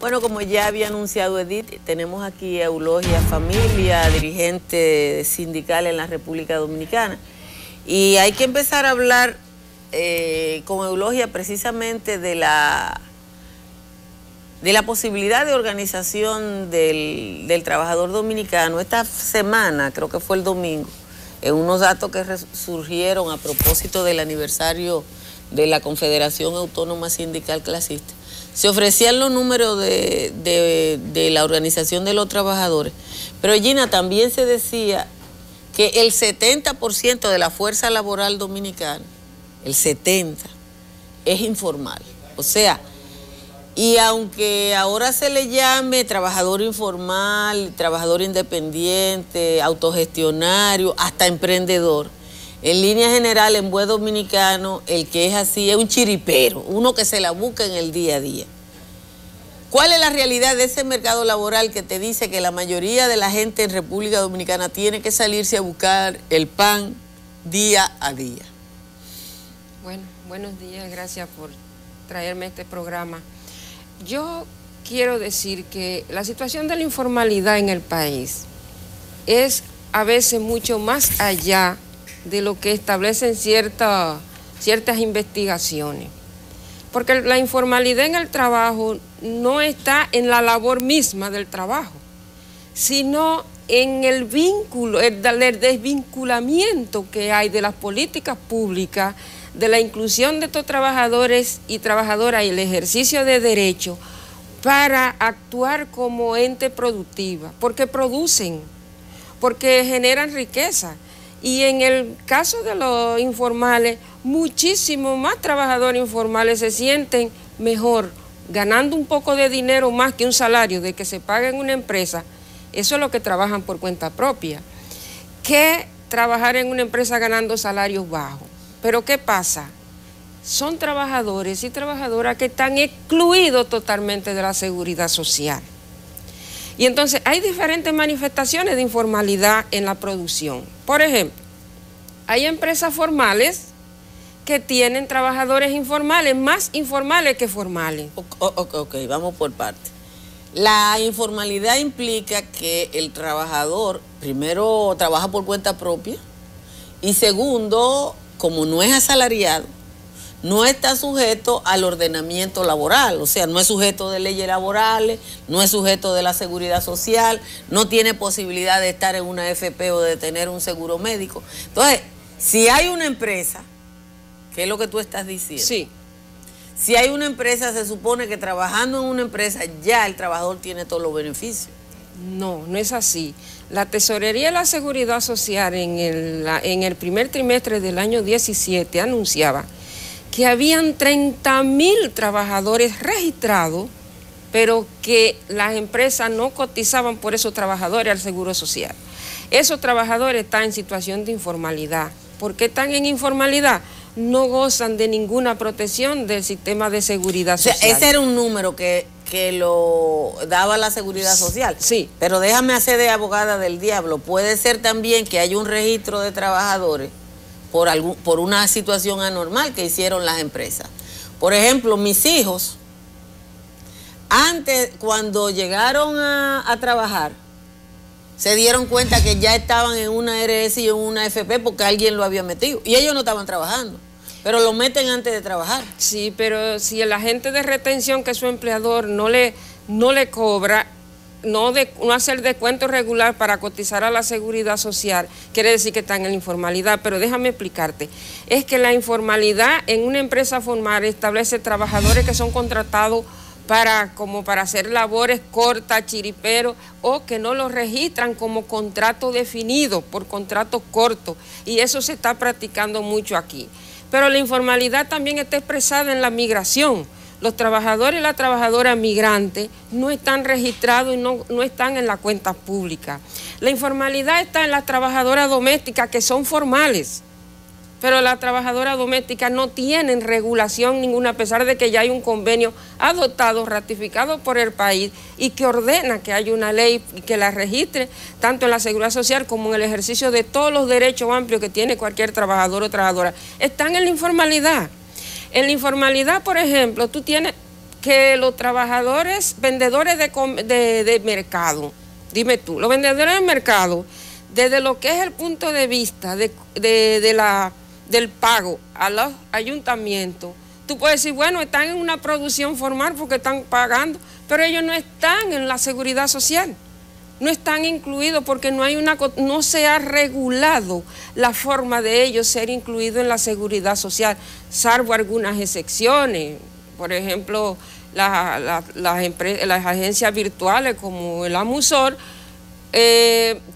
Bueno, como ya había anunciado Edith, tenemos aquí a Eulogia Familia, dirigente sindical en la República Dominicana. Y hay que empezar a hablar con Eulogia precisamente de la posibilidad de organización del trabajador dominicano. Esta semana, creo que fue el domingo, en unos datos que surgieron a propósito del aniversario de la Confederación Autónoma Sindical Clasista, se ofrecían los números de la Organización de los Trabajadores, pero Gina, también se decía que el 70% de la fuerza laboral dominicana, el 70%, es informal. O sea, y aunque ahora se le llame trabajador informal, trabajador independiente, autogestionario, hasta emprendedor, en línea general, en buen dominicano, el que es así es un chiripero, uno que se la busca en el día a día. ¿Cuál es la realidad de ese mercado laboral que te dice que la mayoría de la gente en República Dominicana tiene que salirse a buscar el pan día a día? Bueno, buenos días, gracias por traerme este programa. Yo quiero decir que la situación de la informalidad en el país es a veces mucho más allá de lo que establecen ciertas investigaciones. Porque la informalidad en el trabajo no está en la labor misma del trabajo, sino en el vínculo, el desvinculamiento que hay de las políticas públicas, de la inclusión de estos trabajadores y trabajadoras y el ejercicio de derechos para actuar como ente productiva, porque producen, porque generan riqueza. Y en el caso de los informales, muchísimos más trabajadores informales se sienten mejor, ganando un poco de dinero más que un salario de que se paga en una empresa, eso es lo que trabajan por cuenta propia, que trabajar en una empresa ganando salarios bajos. Pero ¿qué pasa? Son trabajadores y trabajadoras que están excluidos totalmente de la seguridad social. Y entonces hay diferentes manifestaciones de informalidad en la producción. Por ejemplo, hay empresas formales que tienen trabajadores informales, más informales que formales. Ok, vamos por partes. La informalidad implica que el trabajador, primero, trabaja por cuenta propia y segundo, como no es asalariado, no está sujeto al ordenamiento laboral, o sea, no es sujeto de leyes laborales, no es sujeto de la seguridad social, no tiene posibilidad de estar en una AFP o de tener un seguro médico. Entonces, si hay una empresa, ¿qué es lo que tú estás diciendo? Sí. Si hay una empresa, se supone que trabajando en una empresa ya el trabajador tiene todos los beneficios. No, no es así. La Tesorería de la Seguridad Social en el primer trimestre del año 17 anunciaba que habían 30.000 trabajadores registrados, pero que las empresas no cotizaban por esos trabajadores al Seguro Social. Esos trabajadores están en situación de informalidad. ¿Por qué están en informalidad? No gozan de ninguna protección del sistema de seguridad social. O sea, ese era un número que lo daba la seguridad social. Sí. Pero déjame hacer de abogada del diablo. Puede ser también que haya un registro de trabajadores por una situación anormal que hicieron las empresas. Por ejemplo, mis hijos, antes, cuando llegaron a trabajar, se dieron cuenta que ya estaban en una RS y en una FP porque alguien lo había metido. Y ellos no estaban trabajando, pero lo meten antes de trabajar. Sí, pero si el agente de retención, que es su empleador, no le cobra, no hace el descuento regular para cotizar a la seguridad social, quiere decir que están en la informalidad. Pero déjame explicarte, es que la informalidad en una empresa formal establece trabajadores que son contratados para hacer labores cortas, chiriperos, o que no los registran como contrato definido, por contratos cortos, y eso se está practicando mucho aquí. Pero la informalidad también está expresada en la migración. Los trabajadores y las trabajadoras migrantes no están registrados y no están en la cuenta pública. La informalidad está en las trabajadoras domésticas, que son formales, pero las trabajadoras domésticas no tienen regulación ninguna, a pesar de que ya hay un convenio adoptado, ratificado por el país, y que ordena que haya una ley que la registre tanto en la seguridad social como en el ejercicio de todos los derechos amplios que tiene cualquier trabajador o trabajadora. Están en la informalidad. En la informalidad, por ejemplo, tú tienes que los trabajadores, vendedores de mercado, dime tú, los vendedores de mercado, desde lo que es el punto de vista del pago a los ayuntamientos, tú puedes decir, bueno, están en una producción formal porque están pagando, pero ellos no están en la seguridad social. No están incluidos porque no se ha regulado la forma de ellos ser incluidos en la seguridad social, salvo algunas excepciones. Por ejemplo, las agencias virtuales como el AMUSOR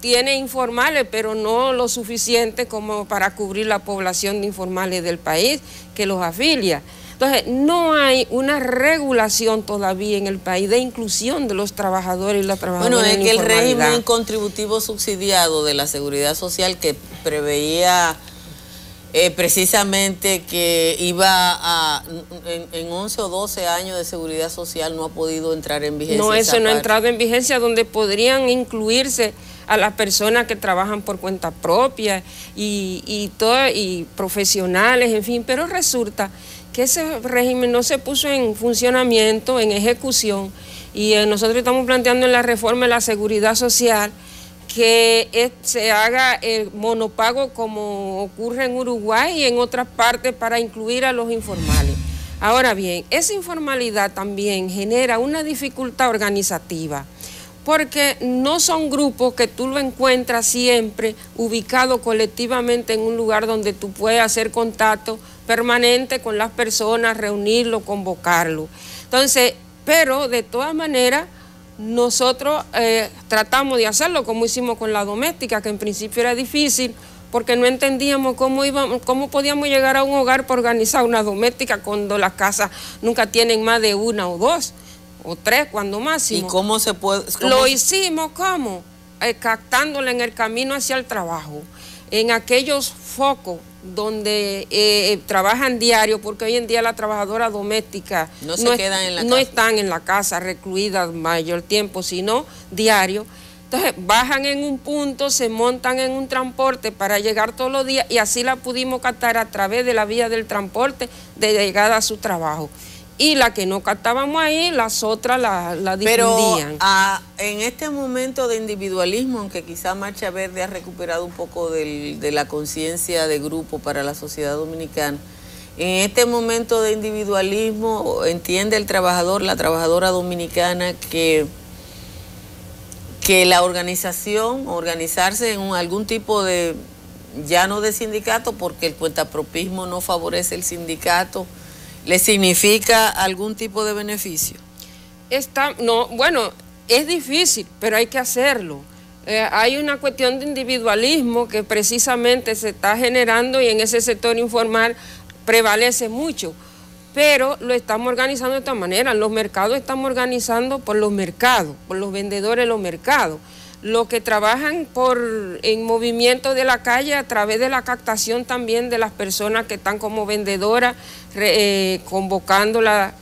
tiene informales, pero no lo suficiente como para cubrir la población de informales del país que los afilia. Entonces, no hay una regulación todavía en el país de inclusión de los trabajadores y las trabajadoras. Bueno, es que el régimen contributivo subsidiado de la Seguridad Social que preveía precisamente que iba en 11 o 12 años de seguridad social no ha podido entrar en vigencia. No, eso no ha entrado en vigencia, donde podrían incluirse a las personas que trabajan por cuenta propia y profesionales, en fin, pero resulta que ese régimen no se puso en funcionamiento, en ejecución, y nosotros estamos planteando en la reforma de la seguridad social que se haga el monopago como ocurre en Uruguay y en otras partes para incluir a los informales. Ahora bien, esa informalidad también genera una dificultad organizativa, porque no son grupos que tú lo encuentras siempre ubicados colectivamente en un lugar donde tú puedes hacer contacto permanente con las personas, reunirlo, convocarlo. Entonces, pero de todas maneras, nosotros tratamos de hacerlo como hicimos con la doméstica, que en principio era difícil porque no entendíamos cómo podíamos llegar a un hogar para organizar una doméstica cuando las casas nunca tienen más de una o dos o tres cuando máximo. ¿Y cómo se puede? Lo hicimos, ¿cómo? Captándola en el camino hacia el trabajo, en aquellos focos donde trabajan diario, porque hoy en día las trabajadoras domésticas no están en la casa recluidas mayor tiempo, sino diario. Entonces bajan en un punto, se montan en un transporte para llegar todos los días y así la pudimos captar a través de la vía del transporte de llegada a su trabajo. Y la que no captábamos ahí, las otras la difundían. Pero en este momento de individualismo, aunque quizá Marcha Verde ha recuperado un poco de la conciencia de grupo para la sociedad dominicana, en este momento de individualismo entiende el trabajador, la trabajadora dominicana que la organizarse en algún tipo de, ya no de sindicato, porque el cuentapropismo no favorece el sindicato, ¿le significa algún tipo de beneficio? Bueno, es difícil, pero hay que hacerlo. Hay una cuestión de individualismo que precisamente se está generando y en ese sector informal prevalece mucho, pero lo estamos organizando de esta manera. Los mercados estamos organizando por los mercados, por los vendedores de los mercados. Los que trabajan en movimiento de la calle a través de la captación también de las personas que están como vendedoras, convocándola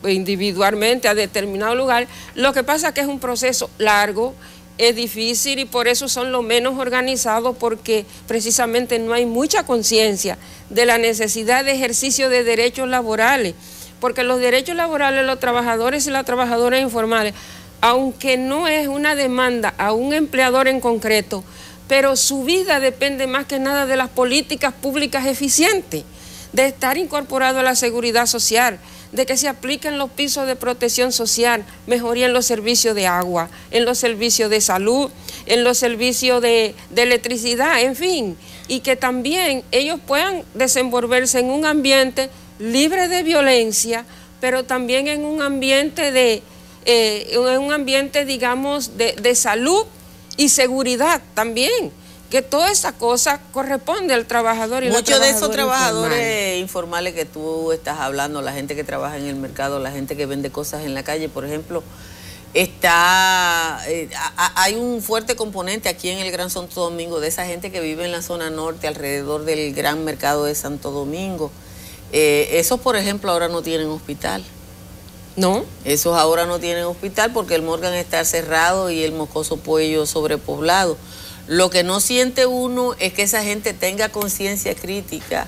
individualmente a determinado lugar. Lo que pasa es que es un proceso largo, es difícil y por eso son los menos organizados, porque precisamente no hay mucha conciencia de la necesidad de ejercicio de derechos laborales, porque los derechos laborales de los trabajadores y las trabajadoras informales, aunque no es una demanda a un empleador en concreto, pero su vida depende más que nada de las políticas públicas eficientes, de estar incorporado a la seguridad social, de que se apliquen los pisos de protección social, mejoría en los servicios de agua, en los servicios de salud, en los servicios de electricidad, en fin, y que también ellos puedan desenvolverse en un ambiente libre de violencia, pero también en un ambiente digamos, de salud y seguridad también, que toda esa cosa corresponde al trabajador y muchos de esos trabajadores informales que tú estás hablando, la gente que trabaja en el mercado, la gente que vende cosas en la calle, por ejemplo, hay un fuerte componente aquí en el Gran Santo Domingo de esa gente que vive en la zona norte, alrededor del gran mercado de Santo Domingo. Esos, por ejemplo, ahora no tienen hospital. ¿No? Esos ahora no tienen hospital porque el Morgan está cerrado y el Mocoso Puello sobrepoblado. Lo que no siente uno es que esa gente tenga conciencia crítica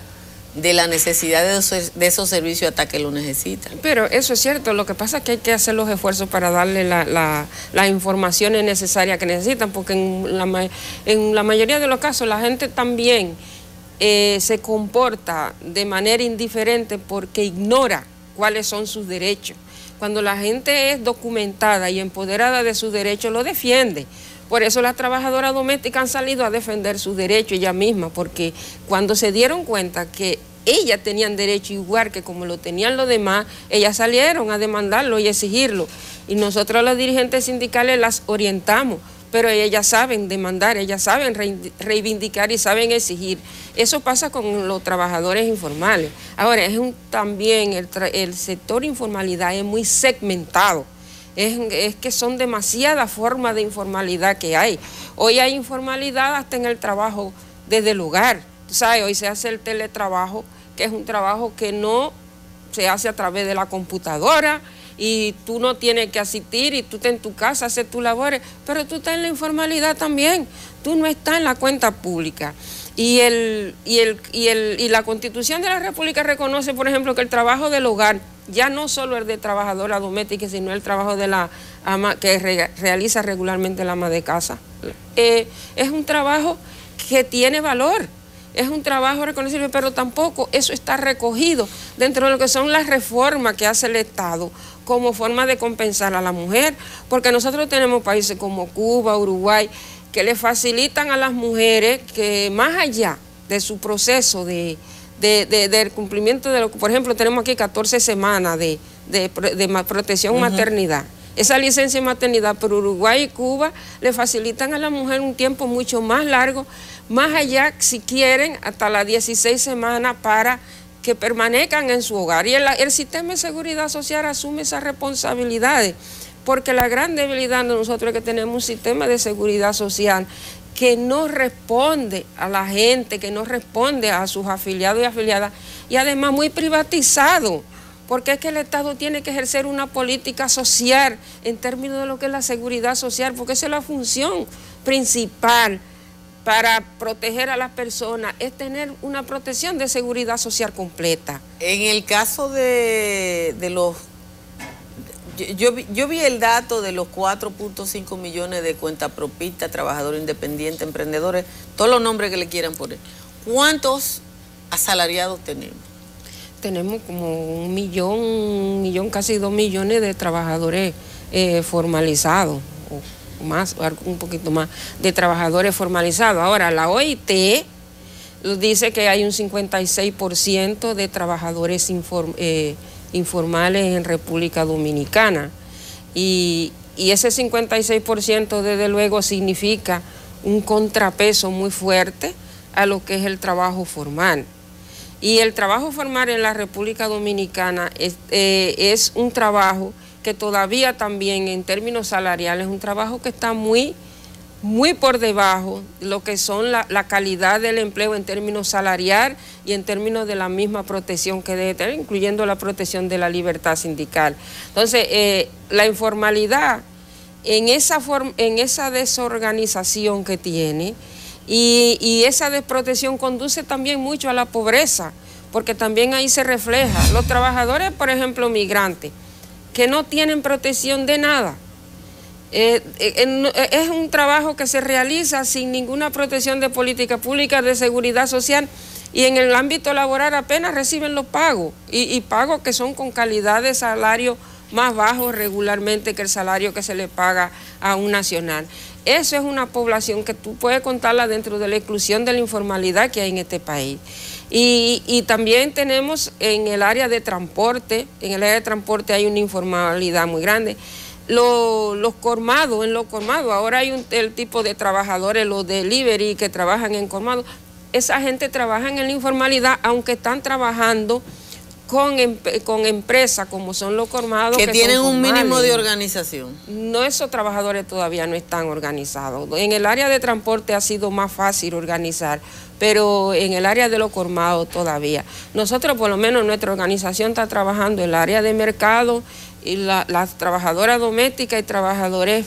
de la necesidad de esos servicios hasta que lo necesitan. Pero eso es cierto, lo que pasa es que hay que hacer los esfuerzos para darle las informaciones necesarias que necesitan, porque en la mayoría de los casos la gente también se comporta de manera indiferente porque ignora cuáles son sus derechos. Cuando la gente es documentada y empoderada de sus derechos, lo defiende. Por eso las trabajadoras domésticas han salido a defender sus derechos ellas mismas, porque cuando se dieron cuenta que ellas tenían derecho igual que como lo tenían los demás, ellas salieron a demandarlo y exigirlo. Y nosotros los dirigentes sindicales las orientamos, pero ellas saben demandar, ellas saben reivindicar y saben exigir. Eso pasa con los trabajadores informales. Ahora, también el sector informalidad es muy segmentado. Es que son demasiadas formas de informalidad que hay. Hoy hay informalidad hasta en el trabajo desde el hogar. Tú sabes, hoy se hace el teletrabajo, que es un trabajo que no se hace a través de la computadora y tú no tienes que asistir y tú estás en tu casa, haces tus labores, pero tú estás en la informalidad también. Tú no estás en la cuenta pública. Y la Constitución de la República reconoce, por ejemplo, que el trabajo del hogar ya no solo es de trabajadora doméstica, sino el trabajo de la ama que realiza regularmente la ama de casa. Es un trabajo que tiene valor, es un trabajo reconocible, pero tampoco eso está recogido dentro de lo que son las reformas que hace el Estado como forma de compensar a la mujer, porque nosotros tenemos países como Cuba, Uruguay, que le facilitan a las mujeres que más allá de su proceso del cumplimiento de lo que, por ejemplo, tenemos aquí 14 semanas de protección maternidad. Esa licencia de maternidad, pero Uruguay y Cuba le facilitan a la mujer un tiempo mucho más largo, más allá, si quieren, hasta las 16 semanas para que permanezcan en su hogar. Y el sistema de seguridad social asume esas responsabilidades, porque la gran debilidad de nosotros es que tenemos un sistema de seguridad social que no responde a la gente, que no responde a sus afiliados y afiliadas, y además muy privatizado, porque es que el Estado tiene que ejercer una política social en términos de lo que es la seguridad social, porque esa es la función principal para proteger a las personas, es tener una protección de seguridad social completa. En el caso de los... Yo vi el dato de los 4.5 millones de cuentapropistas, trabajadores independientes, emprendedores, todos los nombres que le quieran poner. ¿Cuántos asalariados tenemos? Tenemos como 1 millón, casi 2 millones de trabajadores formalizados, o más, un poquito más, de trabajadores formalizados. Ahora, la OIT dice que hay un 56% de trabajadores informales en República Dominicana, y ese 56% desde luego significa un contrapeso muy fuerte a lo que es el trabajo formal. Y el trabajo formal en la República Dominicana es un trabajo que todavía también en términos salariales es un trabajo que está muy por debajo de lo que son la calidad del empleo en términos salarial y en términos de la misma protección que debe tener, incluyendo la protección de la libertad sindical. Entonces, la informalidad en esa desorganización que tiene y esa desprotección conduce también mucho a la pobreza, porque también ahí se refleja. Los trabajadores, por ejemplo, migrantes, que no tienen protección de nada. Es un trabajo que se realiza sin ninguna protección de política pública de seguridad social, y en el ámbito laboral apenas reciben los pagos, y pagos que son con calidad de salario más bajo regularmente que el salario que se le paga a un nacional. Eso es una población que tú puedes contarla dentro de la exclusión de la informalidad que hay en este país. Y también tenemos en el área de transporte, hay una informalidad muy grande. En los colmados, ahora hay el tipo de trabajadores, los delivery que trabajan en colmados. Esa gente trabaja en la informalidad, aunque están trabajando con empresas como son los colmados. Que tienen un mínimo de organización. No, esos trabajadores todavía no están organizados. En el área de transporte ha sido más fácil organizar, pero en el área de los colmados todavía. Nosotros, por lo menos, nuestra organización está trabajando en el área de mercado, y las trabajadoras domésticas y trabajadores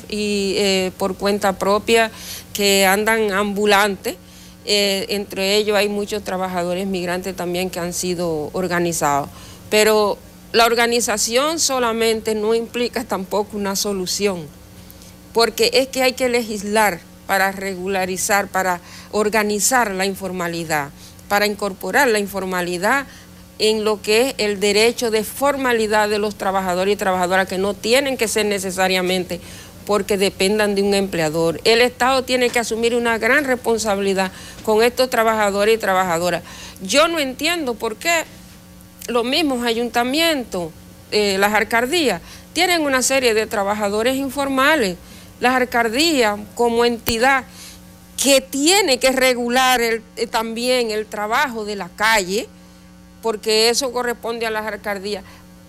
por cuenta propia que andan ambulantes. entre ellos hay muchos trabajadores migrantes también que han sido organizados. Pero la organización solamente no implica tampoco una solución, porque es que hay que legislar para regularizar, para organizar la informalidad, para incorporar la informalidad en lo que es el derecho de formalidad de los trabajadores y trabajadoras, que no tienen que ser necesariamente porque dependan de un empleador. El Estado tiene que asumir una gran responsabilidad con estos trabajadores y trabajadoras. Yo no entiendo por qué los mismos ayuntamientos, las alcaldías, tienen una serie de trabajadores informales. Las alcaldías como entidad que tiene que regular también el trabajo de la calle, porque eso corresponde a las alcaldías.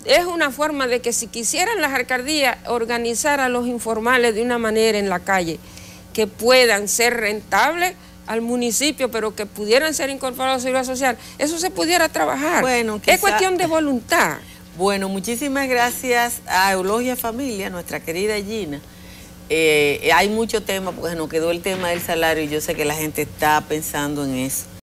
Es una forma de que si quisieran las alcaldías organizar a los informales de una manera en la calle, que puedan ser rentables al municipio, pero que pudieran ser incorporados a la seguridad social, eso se pudiera trabajar. Bueno, es cuestión de voluntad. Bueno, muchísimas gracias a Eulogia Familia, nuestra querida Gina. Hay mucho tema, porque nos quedó el tema del salario y yo sé que la gente está pensando en eso.